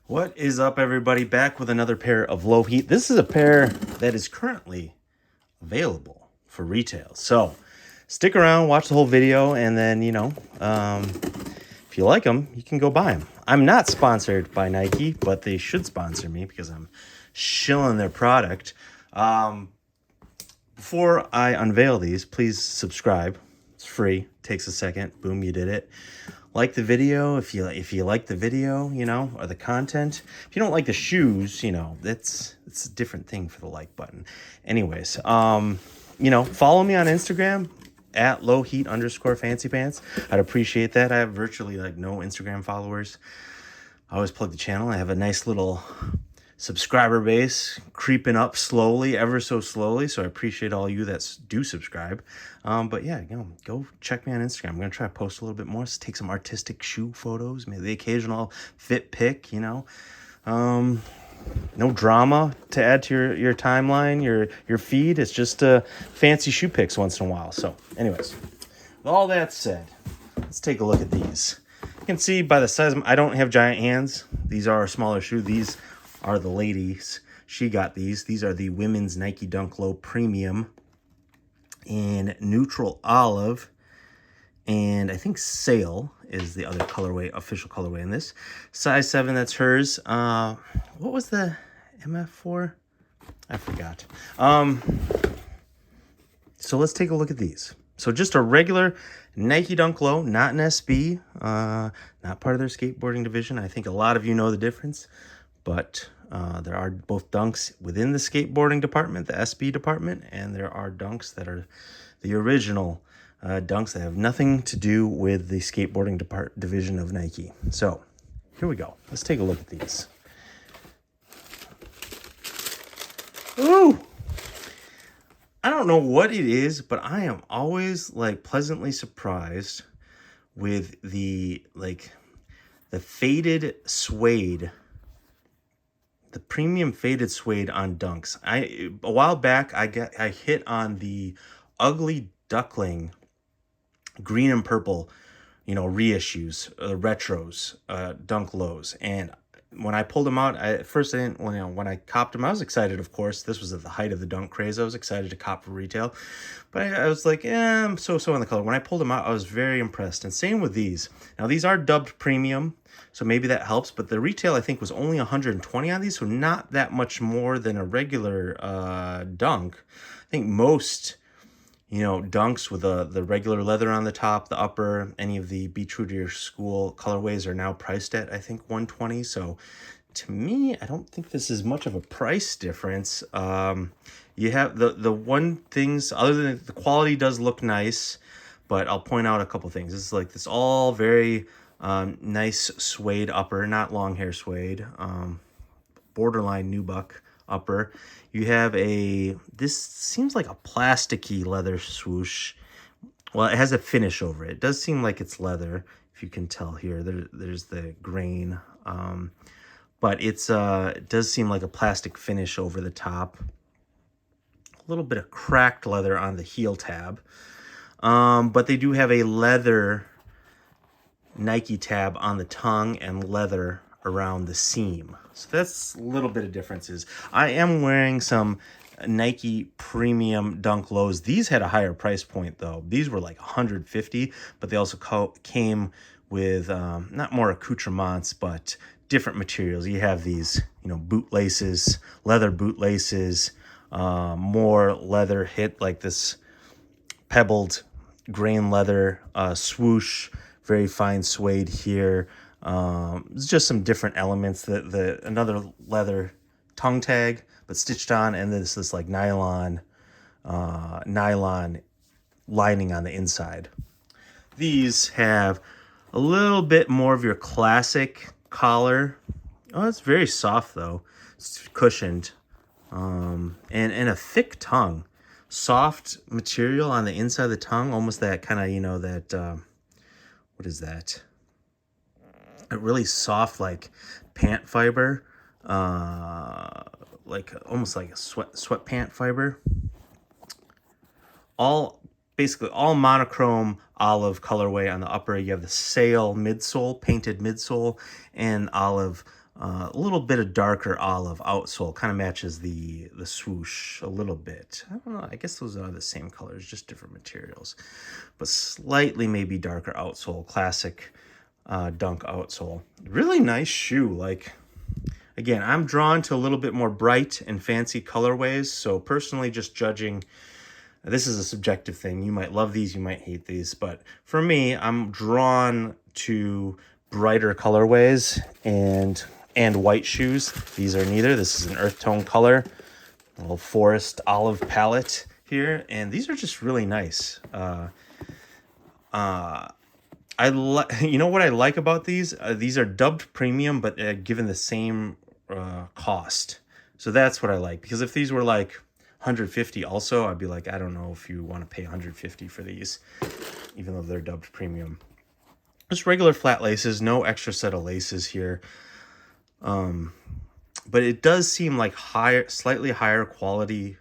What is up, everybody? Back with another pair of Lowheat. This is a pair that is currently available for retail. So stick around, watch the whole video, and then, if you like them, you can go buy them. I'm not sponsored by Nike, but they should sponsor me because I'm shilling their product. Before I unveil these, please subscribe. It's free. Takes a second. Boom, you did it. Like the video if you like the video, or the content. If you don't like the shoes, it's a different thing for the like button. Anyways, follow me on Instagram at lowheat_fancypants. I'd appreciate that. I have virtually no Instagram followers. I always plug the channel. I have a nice little subscriber base creeping up slowly, ever so slowly. So I appreciate all you that do subscribe. But yeah, go check me on Instagram. I'm going to try to post a little bit more. Take some artistic shoe photos, maybe the occasional fit pic, no drama to add to your timeline, your feed. It's just fancy shoe pics once in a while. So anyways, with all that said, let's take a look at these. You can see by the size of them, I don't have giant hands. These are a smaller shoe. These are the ladies. She got these. These are the women's Nike Dunk Low Premium in neutral olive. And I think Sail is the other colorway, official colorway in this. Size 7, that's hers. What was the MF for? I forgot. So let's take a look at these. So just a regular Nike Dunk Low, not an SB, not part of their skateboarding division. I think a lot of you know the difference, but there are both dunks within the skateboarding department, the SB department, and there are dunks that are the original dunks that have nothing to do with the skateboarding division of Nike. So here we go. Let's take a look at these. Ooh! I don't know what it is, but I am always pleasantly surprised with the faded suede. The premium faded suede on dunks. A while back I hit on the Ugly Duckling green and purple, reissues, retros, dunk lows. And when I pulled them out, when I copped them, I was excited, of course. This was at the height of the dunk craze. I was excited to cop for retail. But I was like, I'm so-so on the color. When I pulled them out, I was very impressed. And same with these. Now, these are dubbed premium, so maybe that helps. But the retail, I think, was only $120 on these, so not that much more than a regular dunk. I think most dunks with the regular leather on the top, the upper, any of the Be True to Your School colorways are now priced at, I think, $120. So to me, I don't think this is much of a price difference. You have the one things, other than the quality does look nice, but I'll point out a couple things. This is this all very nice suede upper, not long hair suede, borderline nubuck upper. You have this seems like a plasticky leather swoosh. Well, it has a finish over it. It does seem like it's leather, if you can tell here. There's the grain. But it does seem like a plastic finish over the top. A little bit of cracked leather on the heel tab. But they do have a leather Nike tab on the tongue and leather around the seam. So that's a little bit of differences. I am wearing some Nike premium dunk lows. These had a higher price point though. These were like $150, but they also came with not more accoutrements, but different materials. You have these, boot laces, leather boot laces, more leather hit, like this pebbled grain leather swoosh, very fine suede here. It's just some different elements. Another leather tongue tag, but stitched on, and this like nylon lining on the inside. These have a little bit more of your classic collar. Oh, it's very soft though. It's cushioned, and a thick tongue. Soft material on the inside of the tongue, almost that kind of, that, what is that? A really soft, pant fiber, almost like a sweatpant fiber. Basically all monochrome olive colorway on the upper. You have the sail midsole, painted midsole, and olive A little bit of darker olive outsole, kind of matches the swoosh a little bit. I don't know, I guess those are the same colors, just different materials. But slightly maybe darker outsole, classic Dunk outsole. Really nice shoe. Like, again, I'm drawn to a little bit more bright and fancy colorways. So personally, just judging, this is a subjective thing. You might love these, you might hate these. But for me, I'm drawn to brighter colorways and white shoes. These are neither. This is an earth tone color, a little forest olive palette here. And these are just really nice. You know what I like about these? These are dubbed premium, but given the same cost. So that's what I like. Because if these were like 150 also, I'd be like, I don't know if you want to pay 150 for these, even though they're dubbed premium. Just regular flat laces, no extra set of laces here. But it does seem like slightly higher quality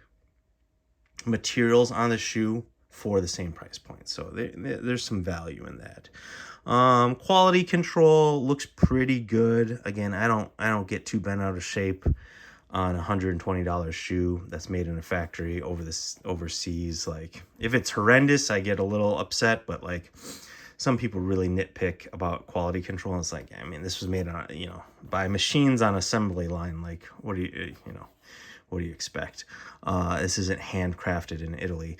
materials on the shoe for the same price point. So there's some value in that. Quality control looks pretty good. Again, I don't get too bent out of shape on a $120 shoe that's made in a factory overseas. Like, if it's horrendous, I get a little upset, but like, some people really nitpick about quality control. And it's like, I mean, this was made on, by machines on assembly line. Like, what do you expect? This isn't handcrafted in Italy.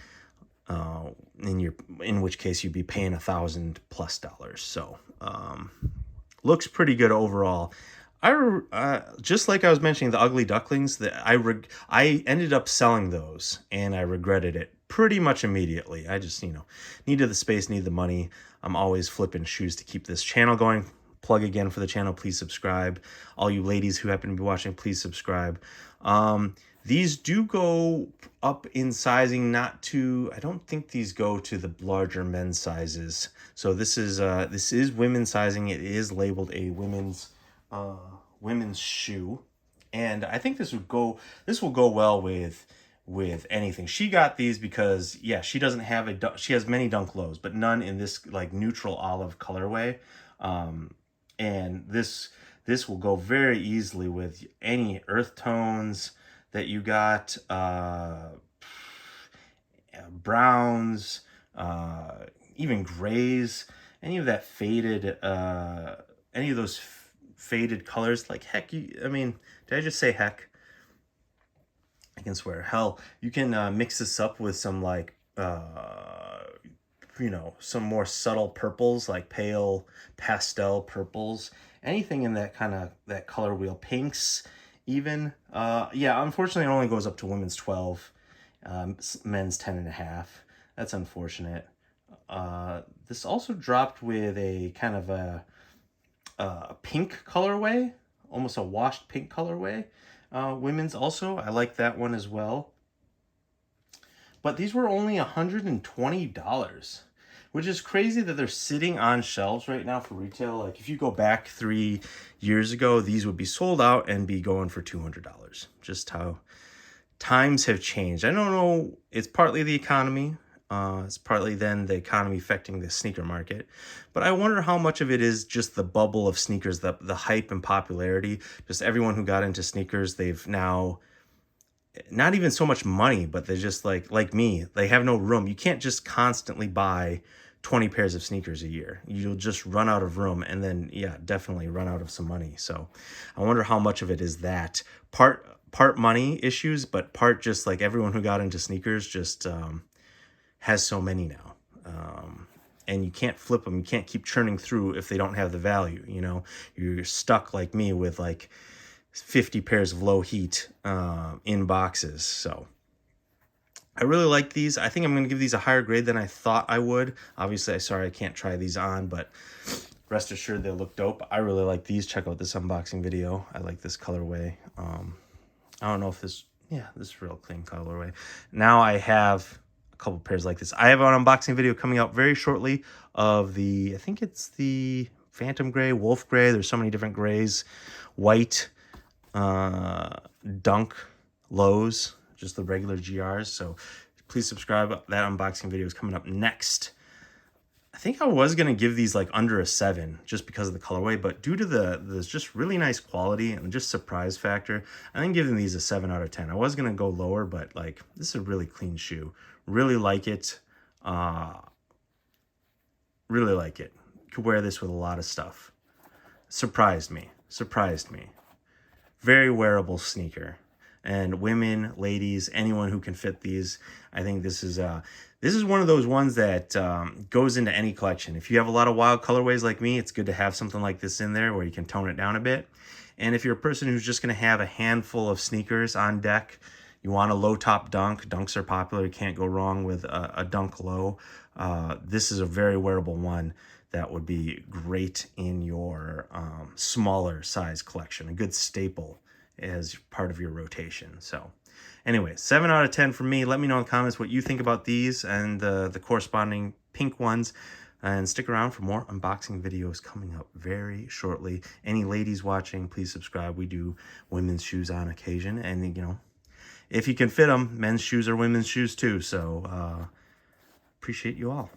In which case you'd be paying $1,000+. So, looks pretty good overall. Just like I was mentioning the ugly ducklings, that I ended up selling those and I regretted it pretty much immediately. I just, needed the space, needed the money. I'm always flipping shoes to keep this channel going. Plug again for the channel, please subscribe. All you ladies who happen to be watching, please subscribe. These do go up in sizing, I don't think these go to the larger men's sizes. So this is women's sizing. It is labeled a women's shoe. And I think this will go well with anything. She got these because, yeah, she doesn't have she has many Dunk Lows, but none in this like neutral olive colorway. And this will go very easily with any earth tones that you got, browns, even grays, any of that faded, any of those faded colors. Like, heck, did I just say heck? I can swear. Hell, you can mix this up with some like, some more subtle purples, like pale pastel purples, anything in that that color wheel. Pinks, even. Yeah, unfortunately, it only goes up to women's 12, men's 10.5. That's unfortunate. This also dropped with a kind of a pink colorway, almost a washed pink colorway. Women's also, I like that one as well. But these were only $120, which is crazy that they're sitting on shelves right now for retail. Like, if you go back 3 years ago, these would be sold out and be going for $200. Just how times have changed. I don't know. It's partly the economy. It's partly then the economy affecting the sneaker market. But I wonder how much of it is just the bubble of sneakers, the hype and popularity. Just everyone who got into sneakers, they've now, not even so much money, but they're just like me, they have no room. You can't just constantly buy 20 pairs of sneakers a year. You'll just run out of room, and then, yeah, definitely run out of some money. So I wonder how much of it is that. Part money issues, but part just like everyone who got into sneakers just has so many now. And you can't flip them. You can't keep churning through if they don't have the value. You're stuck like me with like 50 pairs of Lowheat in boxes. So I really like these. I think I'm going to give these a higher grade than I thought I would. Obviously, sorry I can't try these on, but rest assured they look dope. I really like these. Check out this unboxing video. I like this colorway. I don't know if this is real clean colorway. Now I have a couple pairs like this. I have an unboxing video coming out very shortly of I think it's the Phantom Gray, Wolf Gray. There's so many different grays. White Dunk Lows, just the regular GRs. So please subscribe. That unboxing video is coming up next. I think I was going to give these like under a 7 just because of the colorway, but due to the just really nice quality and just surprise factor, I think giving these a 7 out of 10. I was going to go lower, but like this is a really clean shoe. Really like it. Really like it. Could wear this with a lot of stuff. Surprised me. Surprised me. Very wearable sneaker. And women, ladies, anyone who can fit these, I think this is one of those ones that goes into any collection. If you have a lot of wild colorways like me, it's good to have something like this in there where you can tone it down a bit. And if you're a person who's just going to have a handful of sneakers on deck, you want a low top dunk. Dunks are popular. You can't go wrong with a dunk low. This is a very wearable one that would be great in your smaller size collection. A good staple as part of your rotation. So anyway, 7 out of 10 for me. Let me know in the comments what you think about these and the corresponding pink ones. And stick around for more unboxing videos coming up very shortly. Any ladies watching, please subscribe. We do women's shoes on occasion. And, you know, if you can fit them, men's shoes are women's shoes too. So appreciate you all.